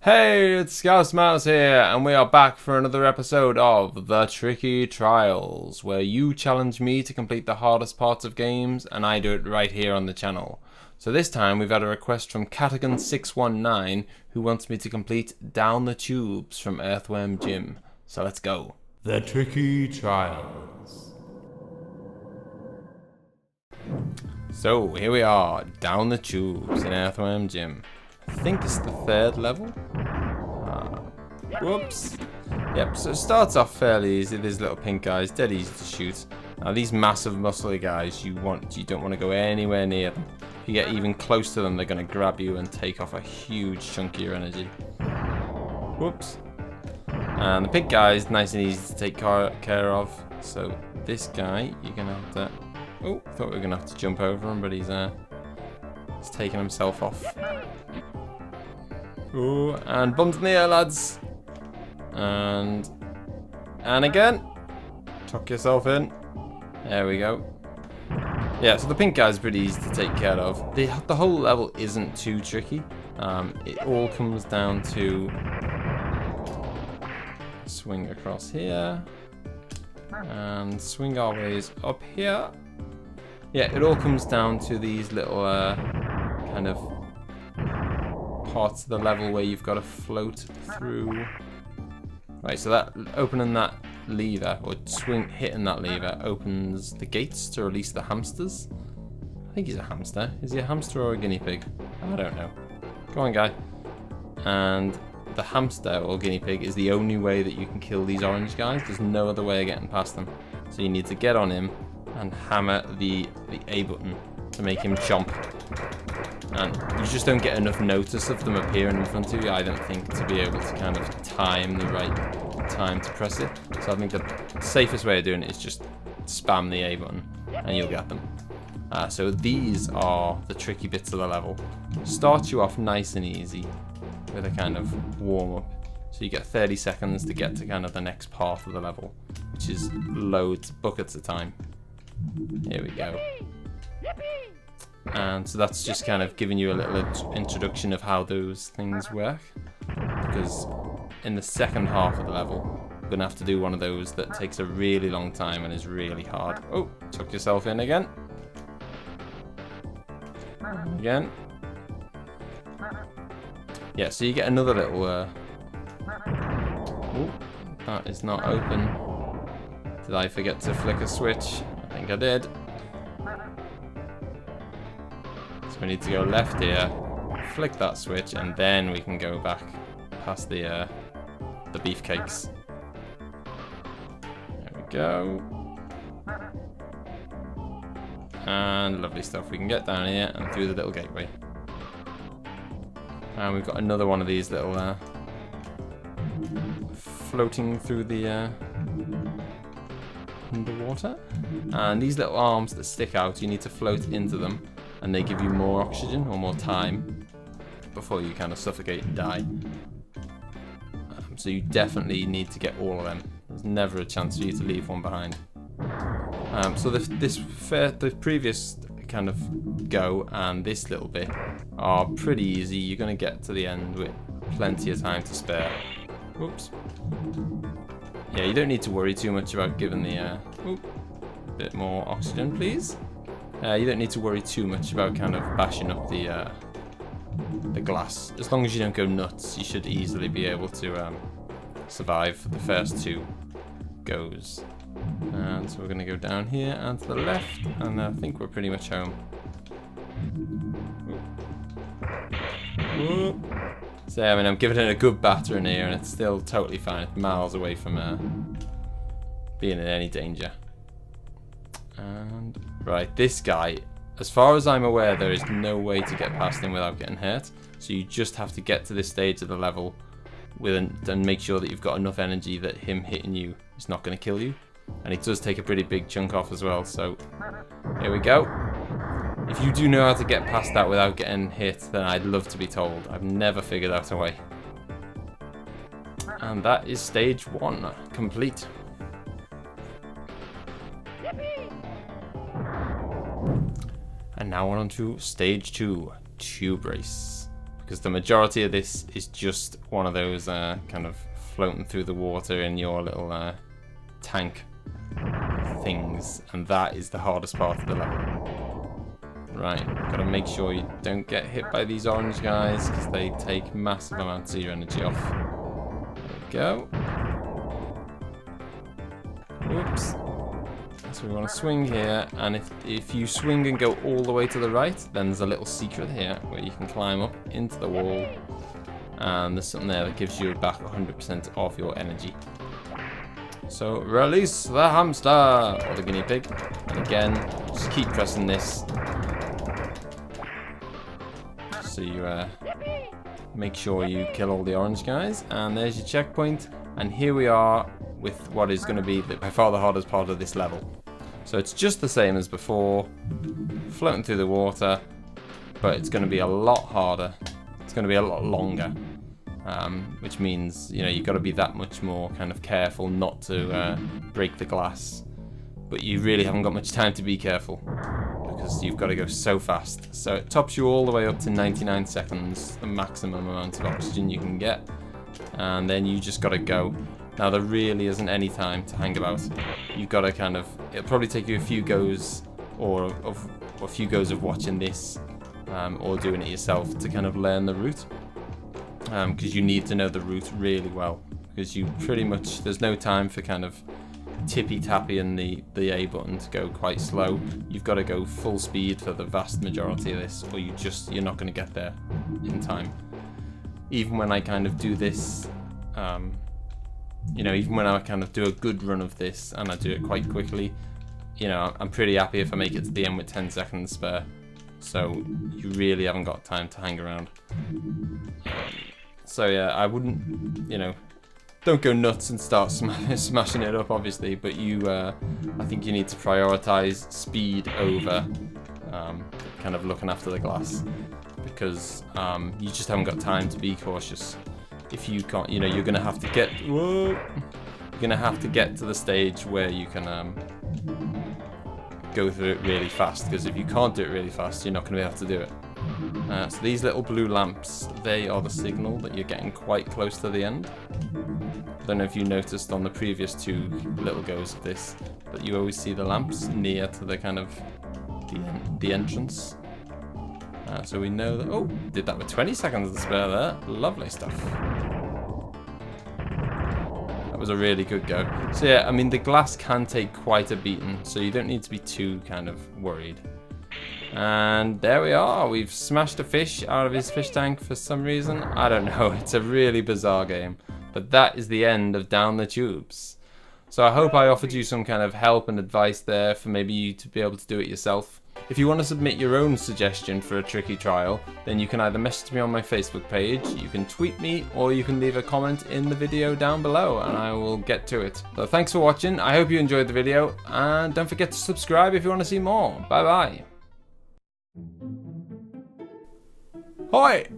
Hey, it's ScouseMouse here, and we are back for another episode of The Tricky Trials, where you challenge me to complete the hardest parts of games, and I do it right here on the channel. So this time we've had a request from Catagon619, who wants me to complete Down the Tubes from Earthworm Jim. So let's go. The Tricky Trials. So here we are, Down the Tubes in Earthworm Jim. I think it's the third level. Whoops. Yep, so it starts off fairly easy. These little pink guys, dead easy to shoot. Now these massive muscly guys, you don't want to go anywhere near them. If you get even close to them, they're going to grab you and take off a huge chunk of your energy. Whoops. And the pink guy is nice and easy to take care of. So this guy, you're going to have to... Oh, thought we were going to have to jump over him, but he's taking himself off. Ooh, and bumps in the air, lads. And again. Tuck yourself in. There we go. Yeah, so the pink guy's pretty easy to take care of. The whole level isn't too tricky. It all comes down to swing across here and swing our ways up here. Yeah, it all comes down to these little kind of parts of the level where you've got to float through. Right, so that opening that lever, or hitting that lever, opens the gates to release the hamsters. I think he's a hamster. Is he a hamster or a guinea pig? I don't know. Go on, guy. And the hamster or guinea pig is the only way that you can kill these orange guys. There's no other way of getting past them. So you need to get on him and hammer the A button to make him chomp. And you just don't get enough notice of them appearing in front of you, I don't think, to be able to kind of time the right time to press it. So I think the safest way of doing it is just spam the A button and you'll get them. So these are the tricky bits of the level. Start you off nice and easy with a kind of warm-up. So you get 30 seconds to get to kind of the next part of the level, which is loads, buckets of time. Here we go. And so that's just kind of giving you a little introduction of how those things work. Because in the second half of the level, you're going to have to do one of those that takes a really long time and is really hard. Oh, tuck yourself in again. Again. Yeah, so you get another little... Oh, that is not open. Did I forget to flick a switch? I think I did. We need to go left here, flick that switch, and then we can go back past the beefcakes. There we go. And lovely stuff. We can get down here and through the little gateway. And we've got another one of these little floating through the underwater. And these little arms that stick out, you need to float into them. And they give you more oxygen or more time before you kind of suffocate and die. So you definitely need to get all of them. There's never a chance for you to leave one behind. So the previous kind of go and this little bit are pretty easy. You're going to get to the end with plenty of time to spare. Whoops. Yeah, you don't need to worry too much about giving the bit more oxygen, please. You don't need to worry too much about kind of bashing up the glass. As long as you don't go nuts, you should easily be able to survive the first two goes. And so we're going to go down here and to the left, and I think we're pretty much home. Ooh. So I mean, I'm giving it a good batter in here, and it's still totally fine. It's miles away from being in any danger. And right, this guy, as far as I'm aware, there is no way to get past him without getting hurt. So you just have to get to this stage of the level and make sure that you've got enough energy that him hitting you is not going to kill you. And it does take a pretty big chunk off as well. So here we go. If you do know how to get past that without getting hit, then I'd love to be told. I've never figured out a way. And that is stage 1 complete. And now we're on to stage 2, tube race. because the majority of this is just one of those kind of floating through the water in your little tank things, and that is the hardest part of the level. Right, gotta make sure you don't get hit by these orange guys, because they take massive amounts of your energy off. There we go. Oops. So we want to swing here, and if you swing and go all the way to the right, then there's a little secret here where you can climb up into the wall, and there's something there that gives you back 100% of your energy. So release the hamster, or the guinea pig, and again, just keep pressing this so you make sure you kill all the orange guys, and there's your checkpoint, and here we are with what is going to be by far the hardest part of this level. So it's just the same as before, floating through the water, but it's going to be a lot harder. It's going to be a lot longer, which means, you know, you've got to be that much more kind of careful not to break the glass. But you really haven't got much time to be careful, because you've got to go so fast. So it tops you all the way up to 99 seconds, the maximum amount of oxygen you can get, and then you just got to go. Now there really isn't any time to hang about. You've got to kind of, it'll probably take you a few goes, or a few goes of watching this, or doing it yourself to kind of learn the route, because you need to know the route really well, because you pretty much, there's no time for kind of tippy-tappy and the A button to go quite slow. You've got to go full speed for the vast majority of this, or you're not going to get there in time. Even when I kind of do this, you know, even when I kind of do a good run of this and I do it quite quickly, you know, I'm pretty happy if I make it to the end with 10 seconds spare. So you really haven't got time to hang around. So yeah, I wouldn't, you know, don't go nuts and start smashing it up, obviously, but I think you need to prioritize speed over kind of looking after the glass, because you just haven't got time to be cautious. If you can't, you know, you're gonna have to get to the stage where you can go through it really fast, because if you can't do it really fast, you're not gonna be able to do it. So these little blue lamps, they are the signal that you're getting quite close to the end. I don't know if you noticed on the previous two little goes of this, but you always see the lamps near to the kind of the entrance. So we know that, oh, did that with 20 seconds to spare there. Lovely stuff. That was a really good go. So yeah, I mean, the glass can take quite a beating, so you don't need to be too kind of worried. And there we are. We've smashed a fish out of his fish tank for some reason. I don't know. It's a really bizarre game. But that is the end of Down the Tubes. So I hope I offered you some kind of help and advice there for maybe you to be able to do it yourself. If you want to submit your own suggestion for a tricky trial, then you can either message me on my Facebook page, you can tweet me, or you can leave a comment in the video down below and I will get to it. So thanks for watching, I hope you enjoyed the video, and don't forget to subscribe if you want to see more. Bye bye. Hi!